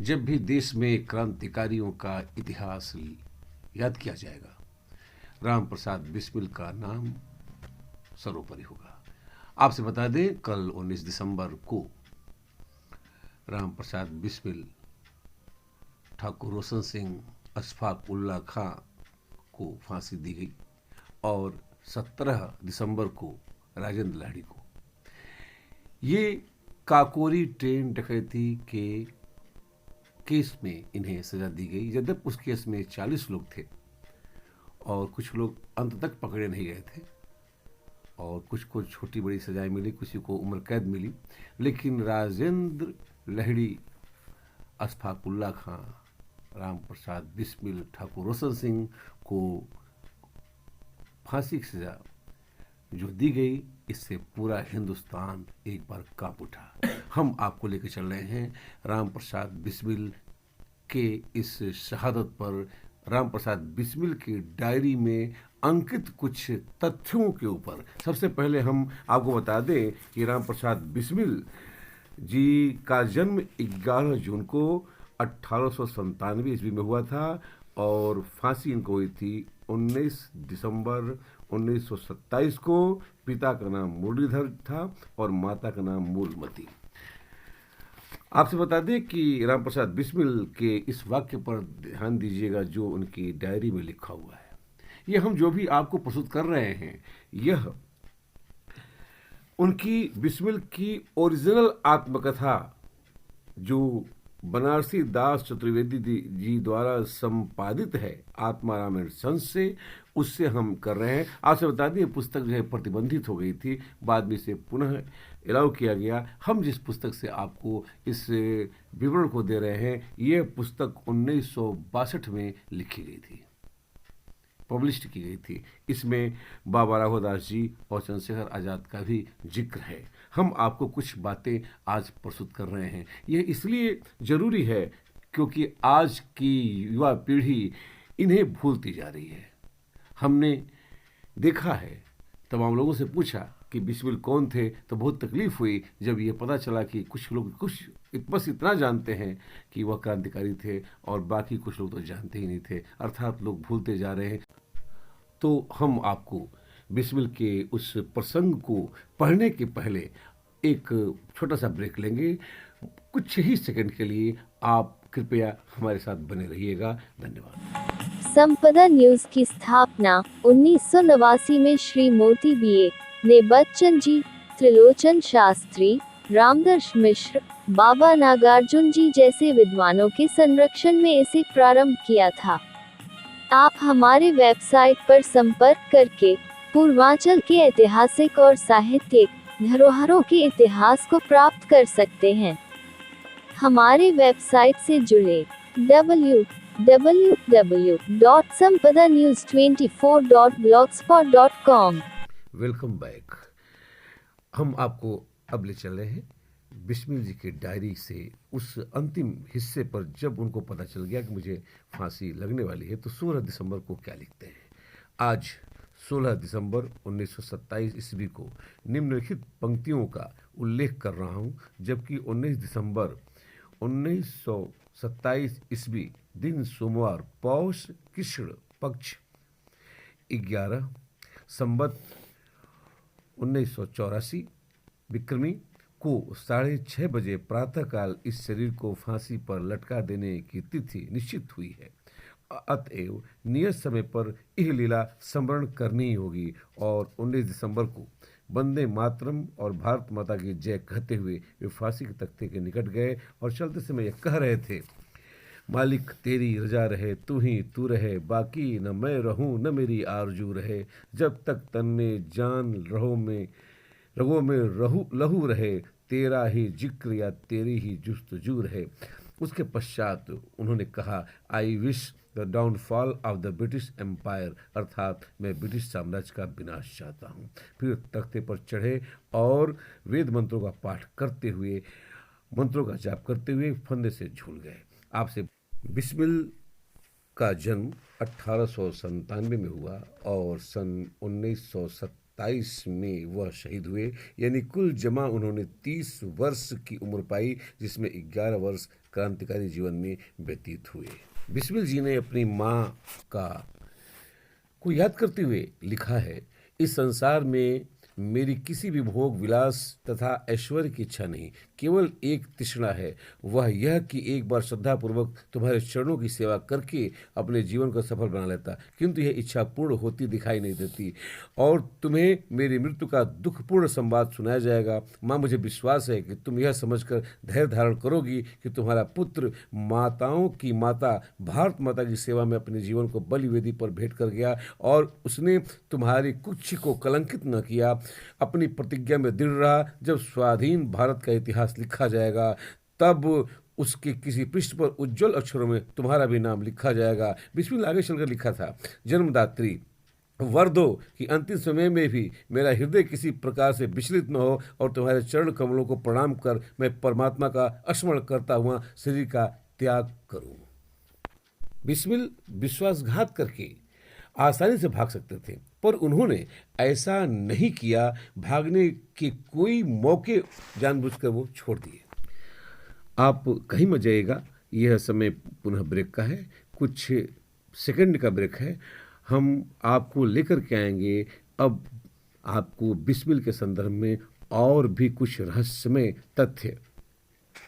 जब भी देश में क्रांतिकारियों का इतिहास याद किया जाएगा, राम प्रसाद बिस्मिल का नाम सर्वोपरि होगा। आपसे बता दें, कल 19 दिसंबर को राम प्रसाद बिस्मिल, ठाकुर रोशन सिंह, अशफाक उल्ला खां को फांसी दी गई और 17 दिसंबर को राजेंद्र लाहिड़ी को। ये काकोरी ट्रेन डकैती के केस में इन्हें सजा दी गई। यद्यप उस केस में 40 लोग थे और कुछ लोग अंत तक पकड़े नहीं गए थे और कुछ को छोटी बड़ी सजाएं मिली, किसी को उम्र कैद मिली, लेकिन राजेंद्र लाहिड़ी, अशफाक उल्ला खां, राम प्रसाद बिस्मिल, ठाकुर रोशन सिंह को फांसी की सजा जो दी गई, इससे पूरा हिंदुस्तान एक बार कांप उठा। हम आपको लेकर चल रहे हैं राम प्रसाद बिस्मिल के इस शहादत पर, राम प्रसाद बिस्मिल की डायरी में अंकित कुछ तथ्यों के ऊपर। सबसे पहले हम आपको बता दें कि राम प्रसाद बिस्मिल जी का जन्म 11 जून को 1897 ईस्वी में हुआ था और फांसी इनको हुई थी 19 दिसंबर 1927 को। पिता का नाम मुरलीधर था और माता का नाम मूलमती। आपसे बता दें कि राम प्रसाद बिस्मिल के इस वाक्य पर ध्यान दीजिएगा जो उनकी डायरी में लिखा हुआ है। यह हम जो भी आपको प्रस्तुत कर रहे हैं, यह उनकी बिस्मिल की ओरिजिनल आत्मकथा जो बनारसी दास चतुर्वेदी जी द्वारा संपादित है आत्मा रामायण संस से, उससे हम कर रहे हैं। आपसे बता दें, पुस्तक जो है प्रतिबंधित हो गई थी, बाद में इसे पुनः अलाउ किया गया। हम जिस पुस्तक से आपको इस विवरण को दे रहे हैं, यह पुस्तक 1962 में लिखी गई थी, पब्लिश की गई थी। इसमें बाबा राघवदास जी और चंद्रशेखर आजाद का भी जिक्र है। हम आपको कुछ बातें आज प्रस्तुत कर रहे हैं। यह इसलिए जरूरी है क्योंकि आज की युवा पीढ़ी इन्हें भूलती जा रही है। हमने देखा है, तमाम लोगों से पूछा कि बिस्मिल कौन थे, तो बहुत तकलीफ हुई जब ये पता चला कि कुछ लोग बस इतना जानते हैं कि वह क्रांतिकारी थे और बाकी कुछ लोग तो जानते ही नहीं थे, अर्थात लोग भूलते जा रहे हैं। तो हम आपको बिस्मिल के उस प्रसंग को पढ़ने के पहले एक छोटा सा ब्रेक लेंगे, कुछ ही सेकंड के लिए। आप कृपया हमारे साथ बने रहिएगा। धन्यवाद। संपदा न्यूज की स्थापना 1989 में श्री मोती बीए ने बच्चन जी, त्रिलोचन शास्त्री, रामदर्श मिश्र, बाबा नागार्जुन जी जैसे विद्वानों के संरक्षण में इसे प्रारंभ किया था। आप हमारे वेबसाइट पर संपर्क करके पूर्वांचल के ऐतिहासिक और साहित्यिक धरोहरों के इतिहास को प्राप्त कर सकते हैं। हमारे वेबसाइट से जुड़े www.sampadanews24.blogspot.com। Welcome back. हम आपको अब ले चल रहे हैं बिस्मिल जी की डायरी से उस अंतिम हिस्से पर, जब उनको पता चल गया कि मुझे फांसी लगने वाली है, तो 16 दिसंबर को क्या लिखते हैं। आज 16 दिसंबर 1927 ईस्वी को निम्नलिखित पंक्तियों का उल्लेख कर रहा हूं, जबकि 19 दिसंबर 1927 ईस्वी दिन सोमवार, पौष कृष्ण पक्ष 11 संवत 1984 विक्रमी को 6:30 बजे प्रातःकाल इस शरीर को फांसी पर लटका देने की तिथि निश्चित हुई है। अतएव नियत समय पर यह लीला स्मरण करनी ही होगी। और 19 दिसंबर को वंदे मातरम और भारत माता की जय कहते हुए वे फांसी के तख्ते के निकट गए और चलते समय यह कह रहे थे, मालिक तेरी रजा रहे, तू ही तू रहे, बाकी न मैं रहूं न मेरी आरजू रहे, जब तक तन में जान रगों में लहू रहे, तेरा ही जिक्र या तेरी ही जुस्तजू रहे। उसके पश्चात उन्होंने कहा, I wish the downfall of the British empire, अर्थात मैं ब्रिटिश साम्राज्य का विनाश चाहता हूँ। फिर तख्ते पर चढ़े और वेद मंत्रों का पाठ करते हुए, मंत्रों का जाप करते हुए फंदे से झूल गए। आपसे बिस्मिल का जन्म 1897 में हुआ और सन 1927 में वह शहीद हुए। यानी कुल जमा उन्होंने 30 वर्ष की उम्र पाई, जिसमें 11 वर्ष क्रांतिकारी जीवन में व्यतीत हुए। बिस्मिल जी ने अपनी माँ का को याद करते हुए लिखा है, इस संसार में मेरी किसी भी भोग विलास तथा ऐश्वर्य की इच्छा नहीं, केवल एक तृष्णा है, वह यह कि एक बार श्रद्धापूर्वक तुम्हारे चरणों की सेवा करके अपने जीवन को सफल बना लेता, किंतु यह इच्छा पूर्ण होती दिखाई नहीं देती और तुम्हें मेरी मृत्यु का दुखपूर्ण संवाद सुनाया जाएगा। माँ, मुझे विश्वास है कि तुम यह समझकर धैर्य धारण करोगी कि तुम्हारा पुत्र माताओं की माता भारत माता की सेवा में अपने जीवन को बलिवेदी पर भेंट कर गया और उसने तुम्हारी कुछ को कलंकित न किया। अपनी प्रतिज्ञा में दृढ़ रहा। जब स्वाधीन भारत का इतिहास लिखा जाएगा तब उसके किसी पृष्ठ पर उज्जवल अक्षरों में तुम्हारा भी नाम लिखा जाएगा। बिस्मिल आगे चलकर लिखा था, जन्मदात्री वर दो कि अंतिम समय में भी मेरा हृदय किसी प्रकार से विचलित न हो और तुम्हारे चरण कमलों को प्रणाम कर मैं परमात्मा का स्मरण करता हुआ शरीर का त्याग करूं। बिस्मिल विश्वासघात करके आसानी से भाग सकते थे, पर उन्होंने ऐसा नहीं किया। भागने के कोई मौके जानबूझकर वो छोड़ दिए। आप कहीं मत जाइएगा, यह समय पुनः ब्रेक का है, कुछ सेकंड का ब्रेक है। हम आपको लेकर के आएंगे अब आपको बिस्मिल के संदर्भ में और भी कुछ रहस्यमय तथ्य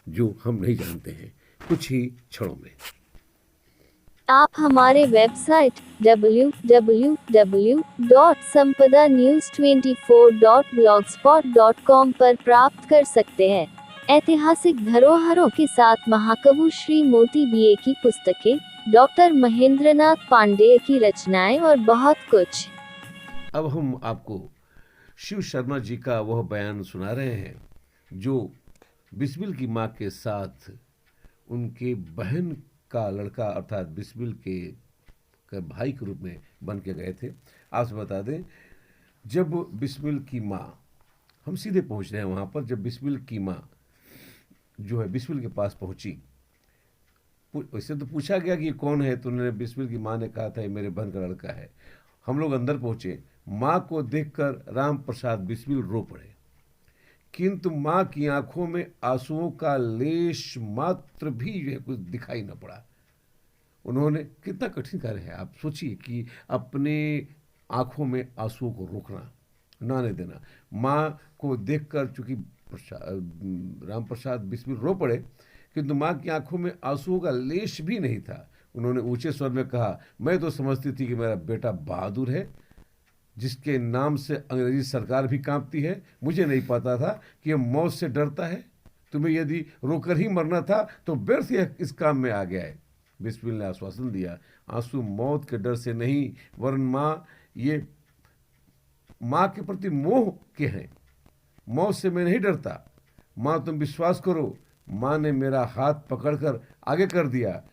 जो हम नहीं जानते हैं, कुछ ही क्षणों में। आप हमारे वेबसाइट www.sampadanews24.blogspot.com पर प्राप्त कर सकते हैं ऐतिहासिक धरोहरों के साथ महाकवि श्री मोती बीए की पुस्तकें, डॉक्टर महेंद्रनाथ पांडेय की रचनाएं और बहुत कुछ। अब हम आपको शिव शर्मा जी का वह बयान सुना रहे हैं जो बिस्मिल की माँ के साथ उनके बहन का लड़का अर्थात बिस्मिल के भाई के रूप में बन के गए थे। आपसे बता दें, जब बिस्मिल की माँ, हम सीधे पहुंच रहे हैं वहाँ पर, जब बिस्मिल की माँ जो है बिस्मिल के पास पहुंची, वैसे तो पूछा गया कि कौन है, तो उन्होंने बिस्मिल की माँ ने कहा था ये मेरे बहन का लड़का है। हम लोग अंदर पहुंचे, माँ को देखकर राम प्रसाद बिस्मिल रो पड़े, किंतु माँ की आंखों में आंसुओं का लेश मात्र भी जो है कुछ दिखाई न पड़ा। उन्होंने, कितना कठिन कार्य है, आप सोचिए कि अपने आंखों में आंसुओं को रोकना, ना आने देना। माँ को देखकर चूंकि राम प्रसाद बिस्मिल रो पड़े, किंतु माँ की आंखों में आंसुओं का लेश भी नहीं था। उन्होंने ऊंचे स्वर में कहा, मैं तो समझती थी कि मेरा बेटा बहादुर है, जिसके नाम से अंग्रेजी सरकार भी कांपती है। मुझे नहीं पता था कि यह मौत से डरता है। तुम्हें यदि रोकर ही मरना था तो व्यर्थ यह इस काम में आ गया है। बिस्मिल ने आश्वासन दिया, आंसू मौत के डर से नहीं, वरन माँ, ये माँ के प्रति मोह के हैं। मौत से मैं नहीं डरता। माँ, तुम विश्वास करो। माँ ने मेरा हाथ पकड़कर आगे कर दिया,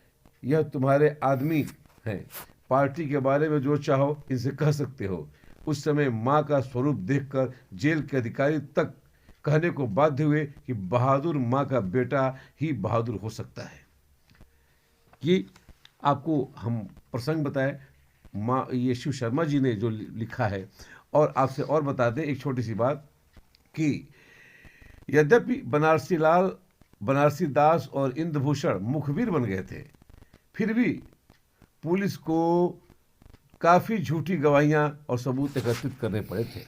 यह तुम्हारे आदमी हैं, पार्टी के बारे में जो चाहो इनसे कह सकते हो। उस समय माँ का स्वरूप देखकर जेल के अधिकारी तक कहने को बाध्य हुए कि बहादुर माँ का बेटा ही बहादुर हो सकता है। ये आपको हम प्रसंग बताए, माँ ये शिव शर्मा जी ने जो लिखा है। और आपसे और बता दें एक छोटी सी बात कि यद्यपि बनारसी दास और इंद्रभूषण मुखबिर बन गए थे, फिर भी पुलिस को काफी झूठी गवाहियां और सबूत एकत्रित करने पड़े थे।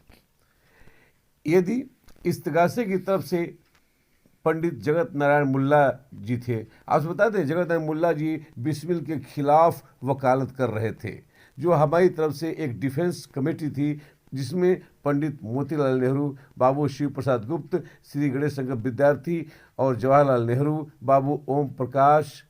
यदि इस्तगासे की तरफ से पंडित जगत नारायण मुल्ला जी थे, आप बता दें जगत नारायण मुल्ला जी बिस्मिल के खिलाफ वकालत कर रहे थे। जो हमारी तरफ से एक डिफेंस कमेटी थी, जिसमें पंडित मोतीलाल नेहरू, बाबू शिव प्रसाद गुप्त, श्री गणेश शंकर विद्यार्थी और जवाहरलाल नेहरू, बाबू ओम प्रकाश,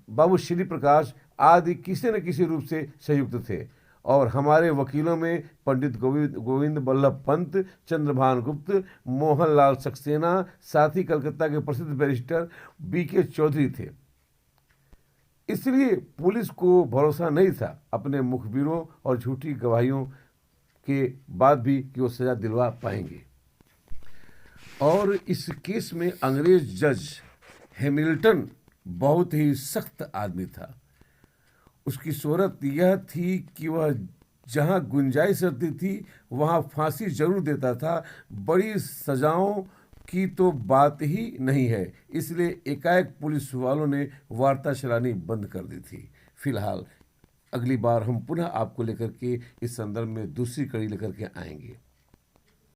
बाबू श्री प्रकाश आदि किसी न किसी रूप से संयुक्त थे। और हमारे वकीलों में पंडित गोविंद बल्लभ पंत, चंद्रभान गुप्त, मोहनलाल सक्सेना, साथ ही कलकत्ता के प्रसिद्ध बैरिस्टर बीके चौधरी थे। इसलिए पुलिस को भरोसा नहीं था अपने मुखबिरों और झूठी गवाहियों के बाद भी कि वो सजा दिलवा पाएंगे। और इस केस में अंग्रेज जज हैमिल्टन बहुत ही सख्त आदमी था। उसकी शोहरत यह थी कि वह जहां गुंजाइश रहती थी वहां फांसी जरूर देता था। बड़ी सजाओं की तो बात ही नहीं है, इसलिए एकाएक पुलिस वालों ने वार्ता चलानी बंद कर दी थी। फिलहाल अगली बार हम पुनः आपको लेकर के इस संदर्भ में दूसरी कड़ी लेकर के आएंगे।